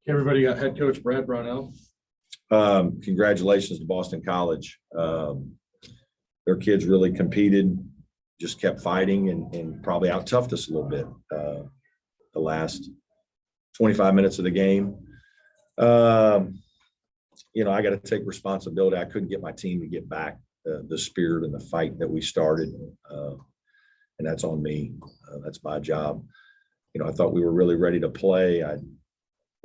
Everybody got head coach Brad Brownell. Congratulations to Boston College. Their kids really competed, just kept fighting and probably out-toughed us a little bit the last 25 minutes of the game. I got to take responsibility. I couldn't get my team to get back the spirit and the fight that we started, and that's on me. That's my job. I thought we were really ready to play. I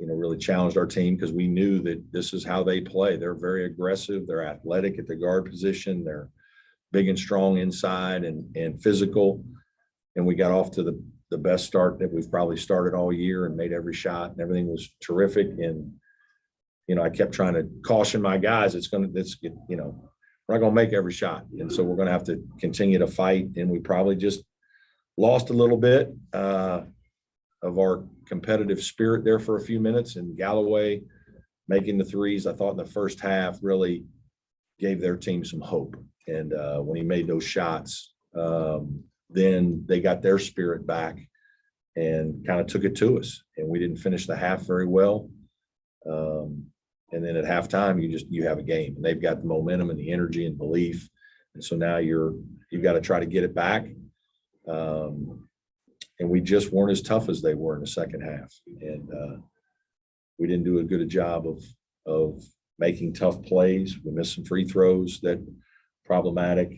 really challenged our team because we knew that this is how they play. They're very aggressive. They're athletic at the guard position. They're big and strong inside and physical. And we got off to the best start that we've probably started all year and made every shot, and everything was terrific. And, I kept trying to caution my guys, we're not going to make every shot. And so we're going to have to continue to fight. And we probably just lost a little bit of our competitive spirit there for a few minutes. And Galloway making the threes, I thought in the first half really gave their team some hope. And when he made those shots, then they got their spirit back and kind of took it to us. And we didn't finish the half very well. And then at halftime, you have a game, and they've got the momentum and the energy and belief. And so now you've got to try to get it back. And we just weren't as tough as they were in the second half. And we didn't do a good job of making tough plays. We missed some free throws that problematic.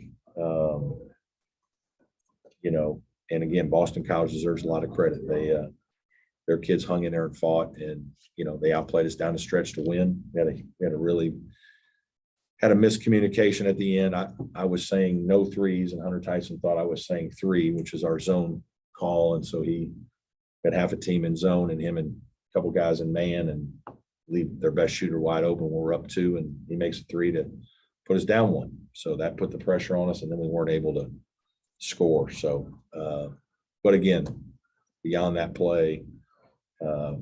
And again, Boston College deserves a lot of credit. Their kids hung in there and fought, and they outplayed us down the stretch to win. We had a miscommunication at the end. I was saying no threes, and Hunter Tyson thought I was saying three, which is our zone call. And so he had half a team in zone and him and a couple guys in man and leave their best shooter wide open when we're up two, and he makes a three to put us down one. So that put the pressure on us, and then we weren't able to score. So, but again, beyond that play,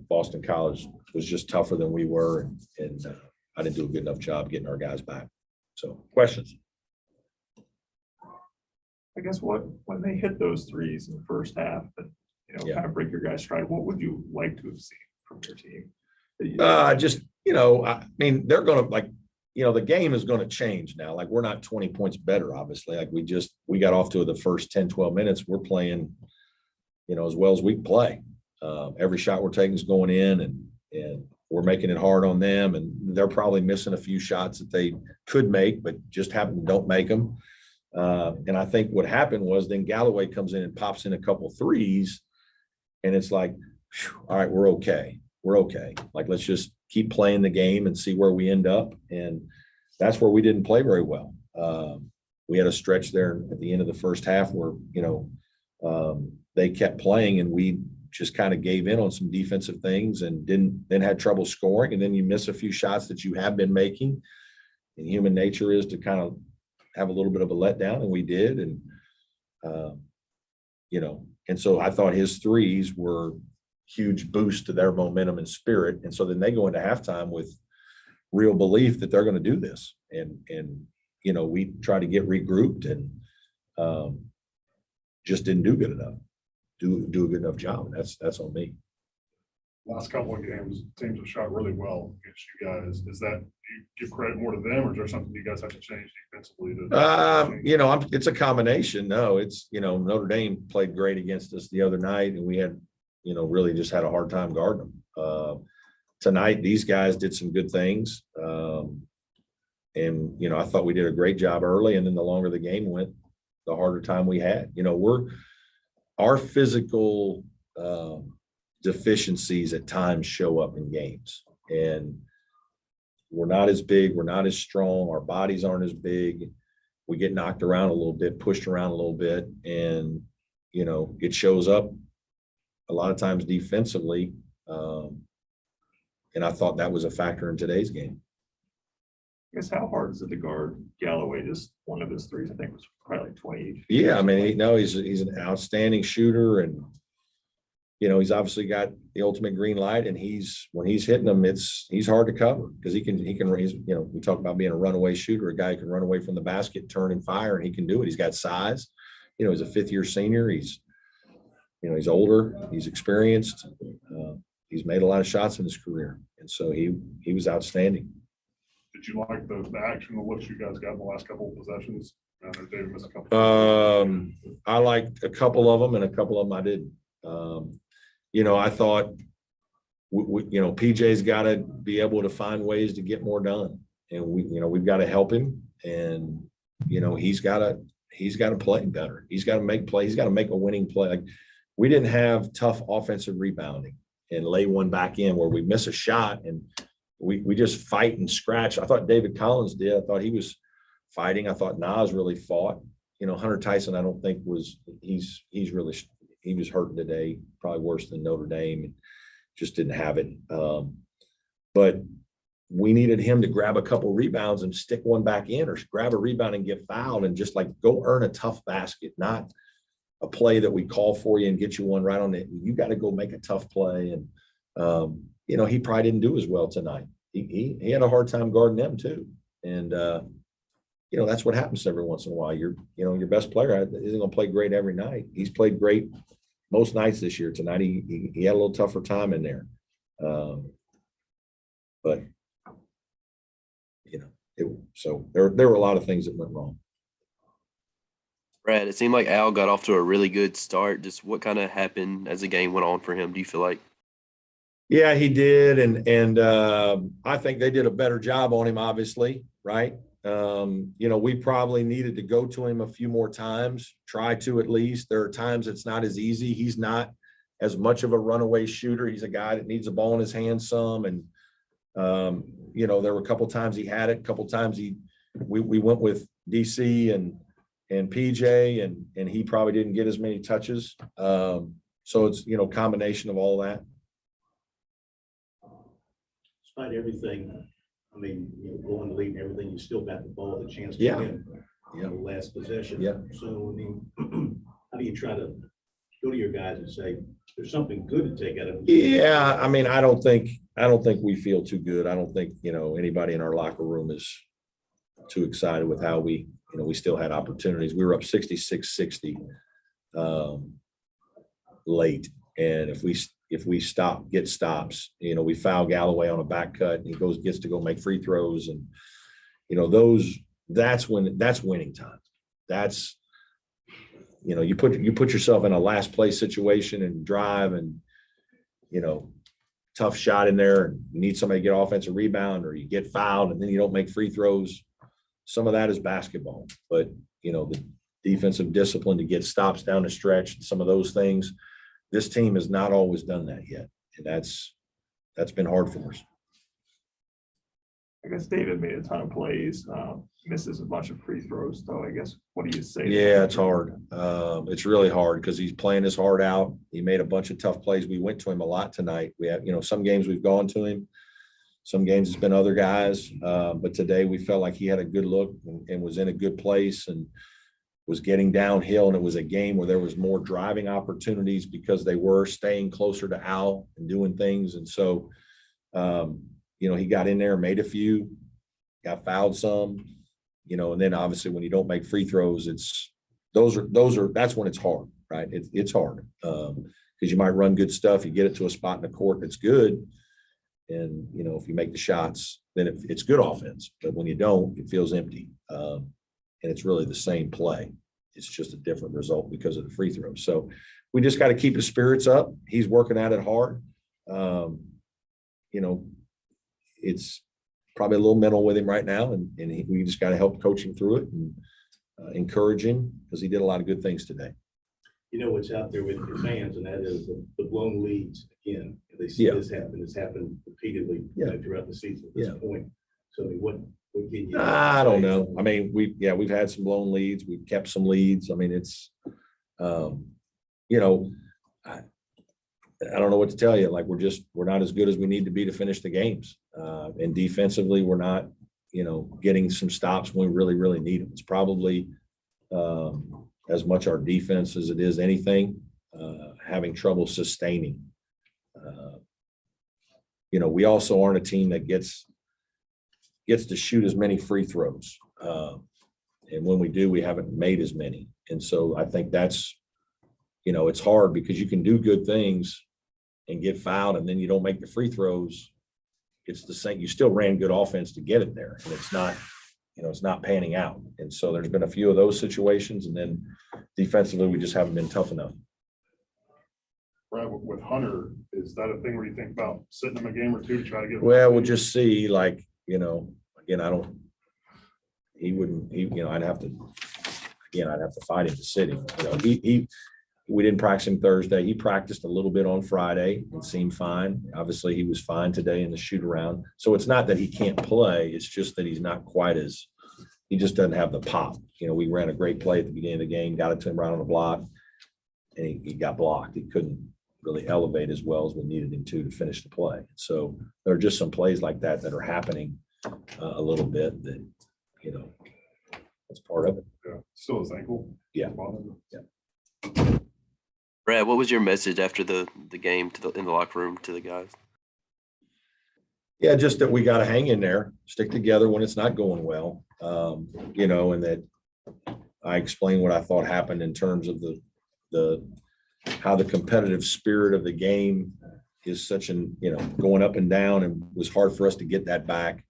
Boston College was just tougher than we were, and I didn't do a good enough job getting our guys back. So, questions? I guess when they hit those threes in the first half and kind of break your guys' stride, what would you like to have seen from your team? They're going to the game is going to change now. Like, we're not 20 points better, obviously. Like, we got off to the first 10, 12 minutes. We're playing, as well as we can play. Every shot we're taking is going in, and we're making it hard on them. And they're probably missing a few shots that they could make, but just don't make them. And I think what happened was then Galloway comes in and pops in a couple threes, and it's like, all right, we're okay. We're okay. Like, let's just keep playing the game and see where we end up. And that's where we didn't play very well. We had a stretch there at the end of the first half where, they kept playing, and we just kind of gave in on some defensive things and then had trouble scoring. And then you miss a few shots that you have been making. And human nature is to kind of have a little bit of a letdown, and we did. And, and so I thought his threes were huge boost to their momentum and spirit. And so then they go into halftime with real belief that they're going to do this. And we try to get regrouped and just didn't do good enough. Do a good enough job. And that's on me. Last couple of games, teams have shot really well against you guys. Is that, do you give credit more to them, or is there something you guys have to change defensively? It's a combination. No, it's, Notre Dame played great against us the other night, and we had, really just had a hard time guarding them. Tonight, these guys did some good things. And, I thought we did a great job early, and then the longer the game went, the harder time we had. Our physical deficiencies at times show up in games, and we're not as big, we're not as strong, our bodies aren't as big. We get knocked around a little bit, pushed around a little bit, and it shows up a lot of times defensively. And I thought that was a factor in today's game. I guess how hard is it to guard Galloway? Just one of his threes, I think, was probably like 20. Yeah, he's an outstanding shooter, and he's obviously got the ultimate green light. And when he's hitting them, he's hard to cover because he can raise. We talk about being a runaway shooter, a guy who can run away from the basket, turn and fire, and he can do it. He's got size. He's a fifth-year senior. He's older. He's experienced. he's made a lot of shots in his career. And so he was outstanding. Did you like the action, the looks you guys got in the last couple of possessions? I know David missed a couple. I liked a couple of them and a couple of them I didn't. I thought, PJ's got to be able to find ways to get more done. And we've got to help him. And, he's got to play better. He's got to make play. He's got to make a winning play. Like, we didn't have tough offensive rebounding and lay one back in where we miss a shot and we just fight and scratch. I thought David Collins did. I thought he was fighting. I thought Nas really fought. Hunter Tyson, I don't think he was hurting today, probably worse than Notre Dame, and just didn't have it. But we needed him to grab a couple rebounds and stick one back in, or grab a rebound and get fouled and just like go earn a tough basket, not a play that we call for you and get you one right on it. You got to go make a tough play. And, he probably didn't do as well tonight. He had a hard time guarding them too. And, that's what happens every once in a while. Your best player isn't going to play great every night. He's played great most nights this year. Tonight, he had a little tougher time in there. But, so there were a lot of things that went wrong. Brad, it seemed like Al got off to a really good start. Just what kind of happened as the game went on for him, do you feel like? Yeah, he did. And I think they did a better job on him, obviously, right? We probably needed to go to him a few more times, try to at least. There are times it's not as easy. He's not as much of a runaway shooter. He's a guy that needs the ball in his hand some. And, there were a couple times he had it, a couple times we went with DC and PJ and he probably didn't get as many touches. So it's, combination of all that. Despite everything, going to lead and everything, you still got the ball, the chance to Yeah. win. Yeah. The last possession. Yeah. So, how do you try to go to your guys and say, there's something good to take out of it? Yeah. I don't think we feel too good. I don't think, anybody in our locker room is too excited with how we still had opportunities. We were up 66-60 late. And if we get stops, we foul Galloway on a back cut and he gets to go make free throws. And, that's winning time. That's, you put yourself in a last place situation and drive and, tough shot in there and you need somebody to get offensive rebound or you get fouled and then you don't make free throws. Some of that is basketball, but the defensive discipline to get stops down the stretch, some of those things, this team has not always done that yet. And that's been hard for us. I guess David made a ton of plays, misses a bunch of free throws, though. I guess, what do you say? Yeah, it's hard. It's really hard because he's playing his heart out. He made a bunch of tough plays. We went to him a lot tonight. We have, some games we've gone to him. Some games it's been other guys. But today we felt like he had a good look and was in a good place and was getting downhill. And it was a game where there was more driving opportunities because they were staying closer to Al and doing things. And so, he got in there, made a few, got fouled some, and then obviously when you don't make free throws, that's when it's hard, right? It's hard because you might run good stuff. You get it to a spot in the court that's good. And, if you make the shots, then it's good offense. But when you don't, it feels empty. And it's really the same play. It's just a different result because of the free throws. So we just got to keep his spirits up. He's working at it hard. It's probably a little mental with him right now. And we just got to help coach him through it and encourage him because he did a lot of good things today. What's out there with your fans, and that is the blown leads again. They see this happen. It's happened repeatedly throughout the season at this point. So what can you? I don't know. We've had some blown leads. We've kept some leads. It's, I don't know what to tell you. Like we're not as good as we need to be to finish the games. And defensively, we're not, getting some stops when we really, really need them. It's probably as much our defense as it is anything, having trouble sustaining. We also aren't a team that gets to shoot as many free throws. And when we do, we haven't made as many. And so I think that's, it's hard because you can do good things and get fouled and then you don't make the free throws, it's the same. You still ran good offense to get it there. And it's not, it's not panning out. And so there's been a few of those situations. And then defensively, we just haven't been tough enough. Brad, with Hunter, is that a thing where you think about sitting him a game or two to try to get? Well, we'll just see, like, again, I'd have to fight him to sit him. We didn't practice him Thursday. He practiced a little bit on Friday and seemed fine. Obviously, he was fine today in the shoot around. So it's not that he can't play. It's just that he's not quite as, he just doesn't have the pop. We ran a great play at the beginning of the game, got it to him right on the block, and he got blocked. He couldn't really elevate as well as we needed him to finish the play. So there are just some plays like that are happening a little bit that, that's part of it. Yeah, still his ankle. Yeah. Yeah. Brad, what was your message after the game in the locker room to the guys? Yeah, just that we got to hang in there, stick together when it's not going well, and that I explained what I thought happened in terms of how the competitive spirit of the game is such going up and down, and it was hard for us to get that back.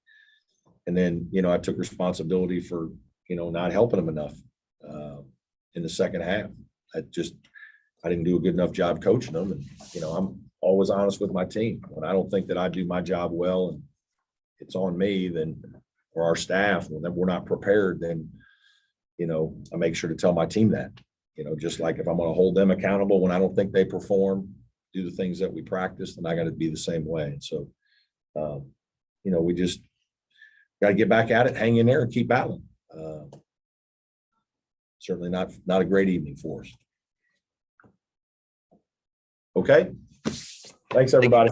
And then, I took responsibility for, not helping them enough in the second half. I didn't do a good enough job coaching them. And, I'm always honest with my team. When I don't think that I do my job well and it's on me, then, or our staff, when we're not prepared, then, I make sure to tell my team that, just like if I'm going to hold them accountable when I don't think they perform, do the things that we practice, then I got to be the same way. And so, we just got to get back at it, hang in there and keep battling. Certainly not a great evening for us. Okay. Thanks, everybody.